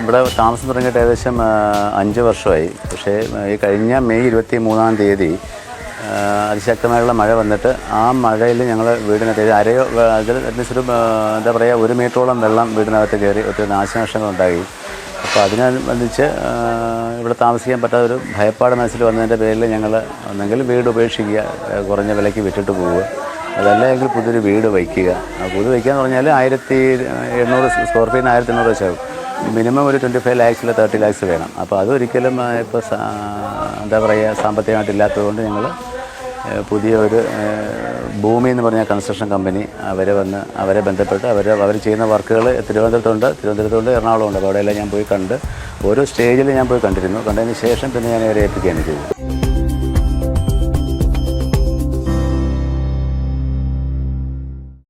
ഇവിടെ താമസം തുടങ്ങിയിട്ട് ഏകദേശം 5 വർഷമായി. പക്ഷേ ഈ കഴിഞ്ഞ മെയ് 23-ാം തീയതി അതിശക്തമായുള്ള മഴ വന്നിട്ട് ആ മഴയിൽ ഞങ്ങൾ വീടിനകത്ത് അരയോ അതിൽ അറ്റ്ലീസ്റ്റ് ഒരു എന്താ പറയുക 1 മീറ്ററോളം വെള്ളം വീടിനകത്ത് കയറി ഒത്തിരി നാശനഷ്ടങ്ങളുണ്ടായി. അപ്പോൾ അതിനനുബന്ധിച്ച് ഇവിടെ താമസിക്കാൻ പറ്റാത്ത ഒരു ഭയപ്പാട് മനസ്സിൽ വന്നതിൻ്റെ പേരിൽ ഞങ്ങൾ ഒന്നെങ്കിൽ വീട് ഉപേക്ഷിക്കുക, കുറഞ്ഞ വിലയ്ക്ക് വിറ്റിട്ട് പോവുക, അതല്ലെങ്കിൽ പുതിയൊരു വീട് വയ്ക്കുക. പുതിയ വയ്ക്കുക എന്ന് പറഞ്ഞാൽ 1800 സ്ക്വയർ ഫീറ്റിന് 1800 വെച്ചാകും. മിനിമം ഒരു 25 lakhs 30 lakhs വേണം. അപ്പോൾ അതൊരിക്കലും ഇപ്പോൾ എന്താ പറയുക സാമ്പത്തികമായിട്ട് ഇല്ലാത്തതുകൊണ്ട് ഞങ്ങൾ പുതിയ ഒരു ഭൂമി എന്ന് പറഞ്ഞ കൺസ്ട്രക്ഷൻ കമ്പനി അവരെ ബന്ധപ്പെട്ട് അവർ ചെയ്യുന്ന വർക്കുകൾ തിരുവനന്തപുരത്തുണ്ട്, എറണാകുളമുണ്ട്. അപ്പോൾ അവിടെയെല്ലാം ഞാൻ പോയി കണ്ട് ഓരോ സ്റ്റേജിൽ ഞാൻ പോയി കണ്ടിരുന്നു. കണ്ടതിന് ശേഷം പിന്നെ ഞാൻ അവരെ ഏൽപ്പിക്കുകയാണ് ചെയ്തത്.